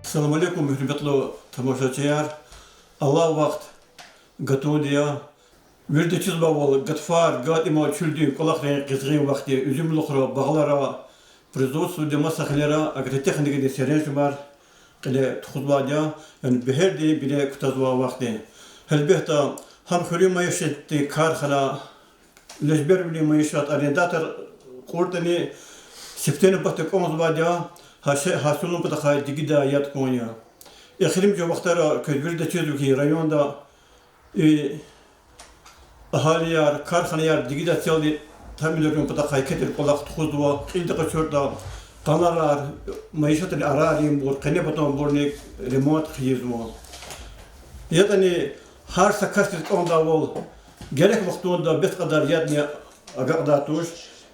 Assalamu alaikum, hürmetli tamашачылар. Allah vaqt готовия. Вирде чизбавал гатфар, гат има чулди, колахрен кизгин вақти, üzüm лухра, бағлара, производство дема сахлера, агротехника де серенж бар, қиле тухудвадя, yani бехерди бире кутазва вақти. Elbette ham хюри маишетти кархана, лежбер били маишат арендатор куртани, септени бахте комузвадя, hasılın bu da kay digida yat konya. Ekrim jo vaxtara köylerde çözüki rayonda ahaliyar, karxanayar digida çaldı tamilörün bu da kay ketir kolaq tuxuzwa, qildi qaçorda qanalar maişatın ararim bor, qene baton bornik remont xiyizwa. Yani har sakastit onda vol gerek vaxtunda bet kadar yadni agaqda tuş.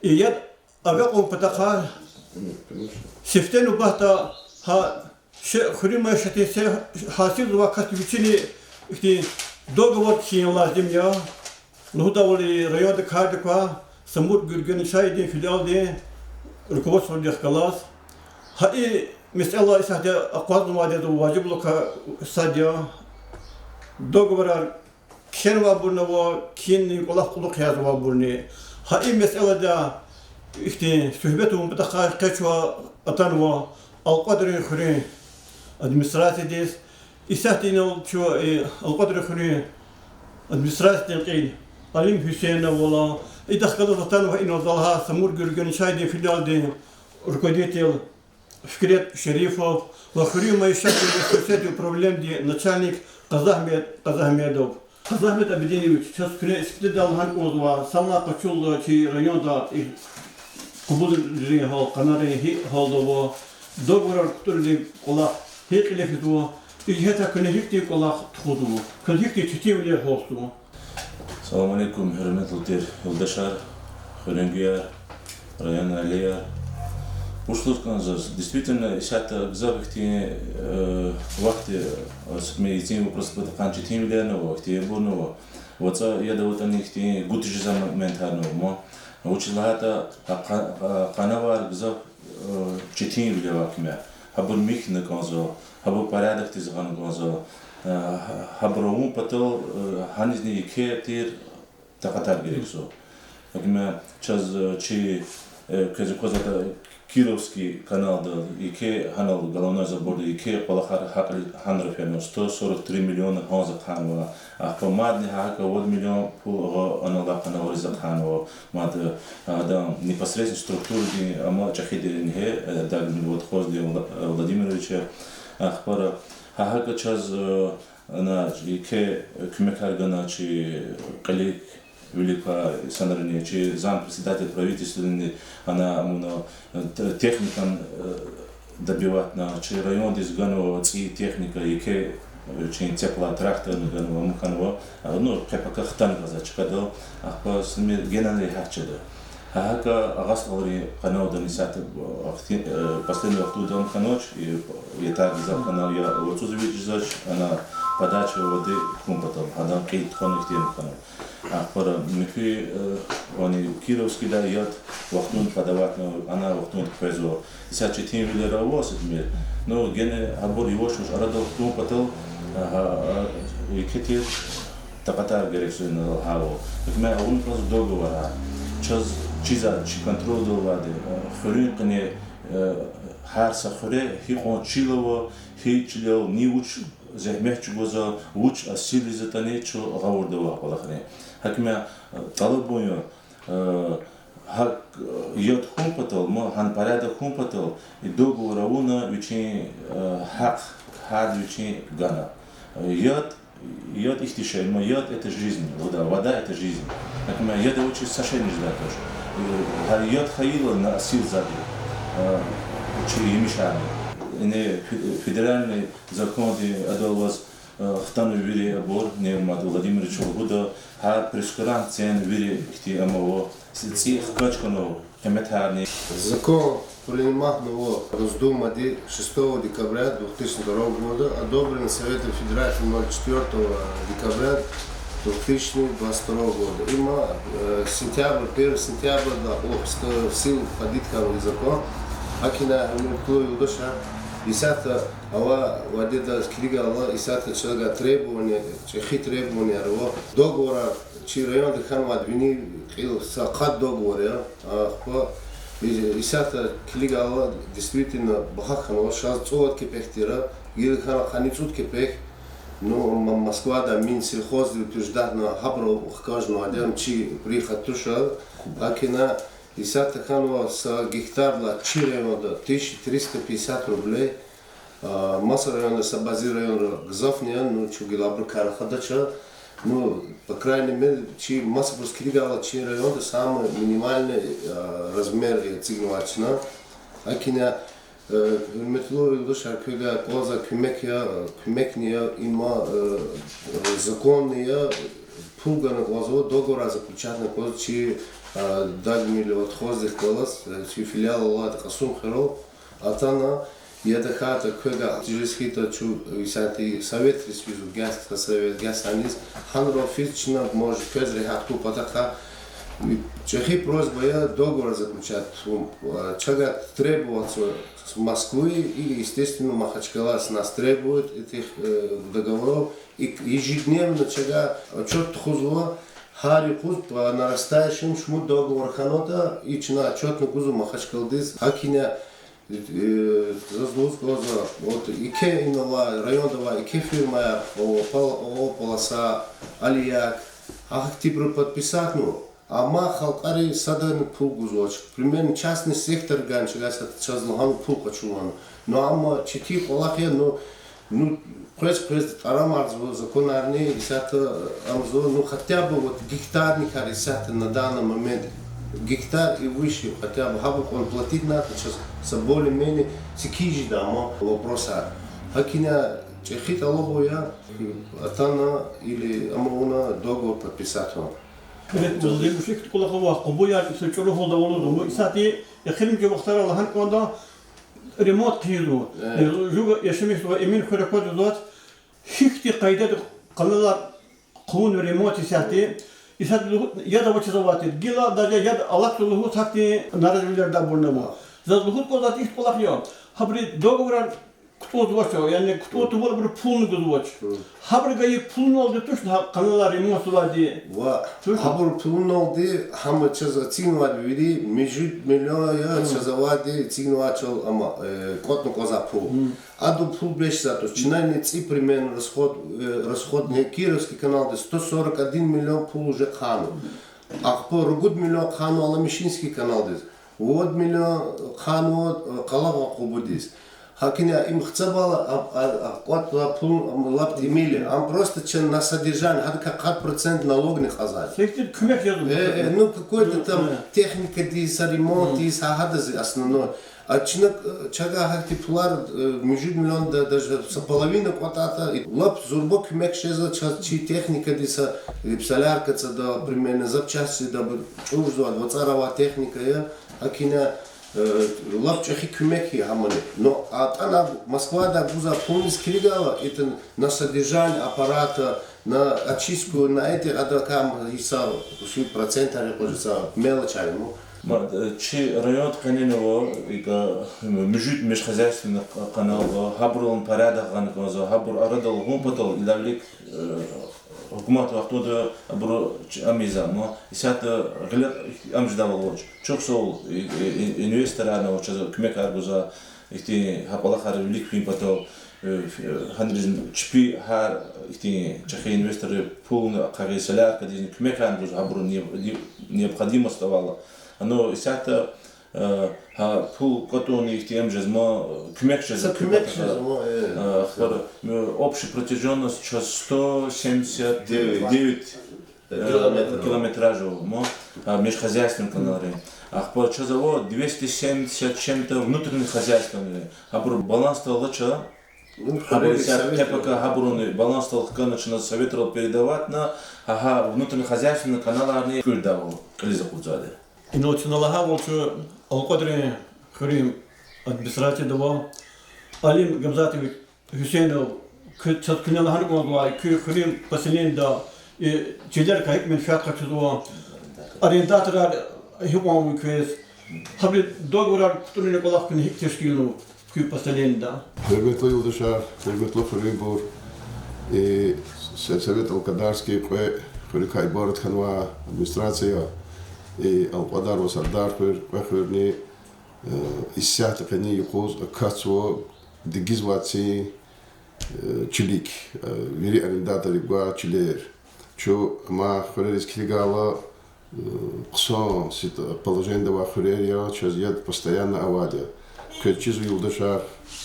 Yad agaq on pataqal Сефтен убахта хурima шатисе хасил вакат вичини ихти договор хиялаздим я нудавли районда кардыква самур гүргөн шайди филиалде руководство дехкалас хаи mesela isahde aqwaz vadede vacibluka sadya dogovor ken va burna va kin qolaq quluq yaz va burni ha'i meselada işte söhbetum bu da kaçwa atanwa alqadri khuri administrasiydis isahtinol şu alqadri khuri administrasiyden qil alim Hüseyin'e valla idakkalı atanwa inodalha samur gürgün şaydi filialde rukodetel Fikret Şerifov ve khuri maişatı sosyete problemdi начальник Казахмедов Казахмед Абидинович сейчас күне испитал ханкозва салла качул чи районда Kubul hal kanari haldo dogorar kuturli kola hekilefidwo ijheta könehikti kola tuhudu könehikti çitivler hostu. Assalamu alaikum hürmetli yoldaşlar, хөрөнгөөр, район алия. Действительно, сейчас забыхти вахте с медицинским просто канчи тимлерного, хтебурного. Вот я да вот они хти гутижи заментарного. Училата канавар гзав четин вилевакме. Хабур михне конзо, хабур порядок тизган конзо. Хабурум потом ханизни ике тир такатар герексо. Акме час чи кэзи козата Кировский канал да ике ханал головной забор да ике полахар ханрафено 143 миллиона хонза ханва. Помадни хака 1 миллион по анала канал за ханва. Мад да непосредственно структуры ама чахиде не да вот хозди Владимировича ахпара хака час на ике кумекаргана чи калик Великая Санарни, чи зампредседатель правительства, она техникам добивать на чи район дизганова ци техника ике чи теплотрактор ганова муханова, ну как хтан газачкадо, а по сме генеральный хачеда. Хака агасвали канал донесат последний вахту дом каноч и так за канал я вот зач она подача воды кумпатом, адам кейт хоных тем канал. А пора михи они Кировский да яд вахтун подавать, она вахтун пезо. Сейчас четыре вилера восемь мир. Но гене абор его что арадо кумпатом и кетир такатар герексуин хаво. Так мы он просто договора. Час чиза чи контроль доваде. Хурин кне харса хуре хи кончилово хи чило ни уч зехмеч гоза уч асили затане чо гаурдова полахне. Hakime talep boyu hak yat kumpatal mı han parada kumpatal dogu ravuna için hak had için gana yat ihtişay mı yat это жизнь вода это жизнь hakime yat очень сошедший да тоже har yat hayıl на асил зади чи имишан не федеральный закон адалваз Хтану вири абор не мат Владимирович Волгуда ха прескурант цен вири кти амаво ци хкачкано хеметарни. Закон принимал его Госдумы 6 декабря 2002 года, одобрен Советом Федерации 04 декабря 2022 года. Има сентябрь, 1 сентября в силу входит как закон. Акина Мирклой Удоша Исата ава вадеда скригала исата чага требования, чехи требования ро договора чи район хан вадвини сақат договора по исата клигала действительно бахахано шаз цоват кепехтира гил хан ханицут кепех но Москва да мин сельхоз утверждана хабро кажно адам чи приехать туша акина исата ханова с гектарла чи района 1350 рублей Маса района с бази района Гзафния, ну чугила бракара хадача, ну по крайней мере, чи масса проскригала чи района самый минимальный размер цигновачна, акина метло душа куда коза кумекния има законния пулга на глазо договора заключат на коза чи дагмили отхоздих класс, чи филиал лад хасум херо, атана Я дохата кога жесхита чу исати совет свизу газ совет газ анис ханро физично может кезре хату патаха чехи просьба я договор заключать чага требоваться с Москвы и естественно Махачкала с нас требует этих договоров и ежедневно чага отчет хузва Хари хуз по нарастающим шму договор ханота и чина отчетно кузу Махачкалдис акиня вот ике инова районова ике фирма о полоса алияк активно подписать ну а махалкари садан пул гузоч примерно частный сектор ганчгас сейчас лохан пул качулан но ама чити полахе ну пресс арамарз законарни исата амзо ну хотя бы вот гектарник арисата на данный момент гектар и выше, хотя бы хабук он платить надо, сейчас с более-менее сикижи дамо вопроса. Акиня чехита лобоя, атана или амауна договор подписать вам. Evet, bu şekilde kulaklığa kubuya sürçülü oldu oldu. Bu isati yakın ki vakitler Allah'ın konuda remote kıyıdı. Juga yaşamış ve emin kurakodu dot. Hiçti kaydet kalılar kuvun remote isati. İsati ya da vakit zavatı. Gila da ya da Allah suluhu takti narazilerde bulunma. Zaten kozat iş kulakıyor. Habri dogovoran kutu var yani kutu var bir pulunu kutuvaç. Habri gayı pulun oldu tuş kanalar remote var diye. Ва, хабур пулнолди хама чаза цигнуват види межут милиона чазавади цигнувачал ама котно коза пул. Аду пул беше зато чинайни ци примерно расход не Кировский канал де 141 миллион пул уже хану. Ахпо ругуд миллион хану Аламишинский канал де. Вот миллион хану Калава кубудис. Хакиня им хцабала кот пул лапти мили, ам просто чем на содержание, а как процент налог не хазать. Сектор кумек язу. Ну какой-то там техника дис, ремонт дис, ахадази основной. А чага хакти пулар между миллион даже с половиной квадата и лап зурбок кумек шеза чи техника диса солярка да примерно запчасти да чуждо 20 техника я акиня лапчахи кумеки хамани. Но она Москва да буза полностью кригала это на содержание аппарата, на очистку, на эти адакам иса процента репозиция мелочами. Чи район Канинова межут межхозяйственных каналов, хабрун порядок ганкоза, хабр арадал гумпатал илавлик Hukumat vaxtında bu amizam, isat gılar amjdavul olç. Çok sol üniversitelerine olç, kümek argoza, işte hapala harbilik film pato, handrizin çipi har, işte çakı üniversiteleri pulunu kağıtlar kadizin kümek argoza habrun необходимо оставало. Но isat ha pul котон ихтиям жезмо кумекше за общая протяженность 179 километражев межхозяйственных каналов. А по часово 270 чем-то внутренних хозяйственных. А баланс того лучше. КПК Хабруны баланс того начинал советовал передавать на внутренних хозяйственных каналах не кульдавал. Или закудзали. İnoçinalığa olçu Alqadri Kırım administrasiya dava Alim Gamzatov Hüseyinov çatkınalı hangi olay Kırım pasilenda çeler kayıp menfaat kaçıdı arrendatörler hükumu köz habri dogorar kutunun kolak kını hik teşkilinu Кюпасалинда. Hürmetli yoldaşlar, hürmetli Fırımbur, Совет Алкадарский, Хурикай Борот Ханва, администрация, Алкадар Васардар, Хурни, Иссята Кани Юкоз, Кацво, Дигизваци, Чилик, Вири арендатори Гуа Чилер, Чо Ма Хурерис Килигала, Ксон, положение Дава Хурерия, сейчас я постоянно авадия. Кечизу юлдашар,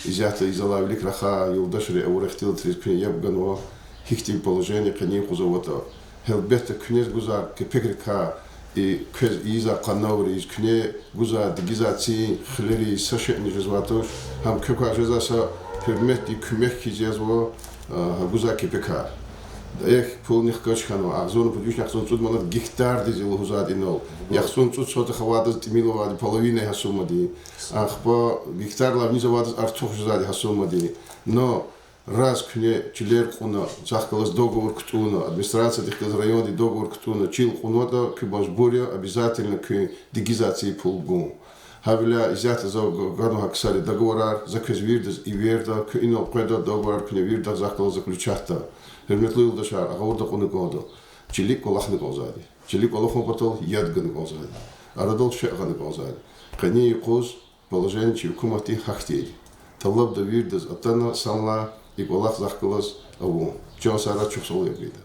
изята изалавлик раха, юлдашари аурехтил трискни ябганво, хихтим положение каним хузовото. Хелбета кнез гузар, кепекрика, и кез иза канаури, из кне гузар, дигизаци, хлери, сашетни жезватош, хам кёка жезаса, хермет и кюмех кизязво, гузар кепекар. Эх, полных качханова, а зону подвижных ахсон цуд манат гектар дизел хузад инол. Яхсон цуд сота хавадаз тимиловади половина хасумади. Ах по гектар лавниза вадаз артух жади хасумади. Но раз кне чилер куна, захкалас договор ктуна, администрация тихказ районе договор ктуна, чил кунота кюбашбуря обязательно к дигизации полгун. Хавиля изята за гарну хаксали договора, заказ вирдаз и верда, к инол кведа договор кне вирда захкалас заключахта. Hürmetli yoldaşlar, ağırda konu kaldı. Çelik kolakını kalzadı. Çelik kolakını kaldı, yadgını kalzadı. Aradol şeğanı kalzadı. Kani yukuz, положение hükümeti hak değil. Talab da virdiz atana sanla, и kolak zakılız avu. Çoğu sara çok sol yapıydı.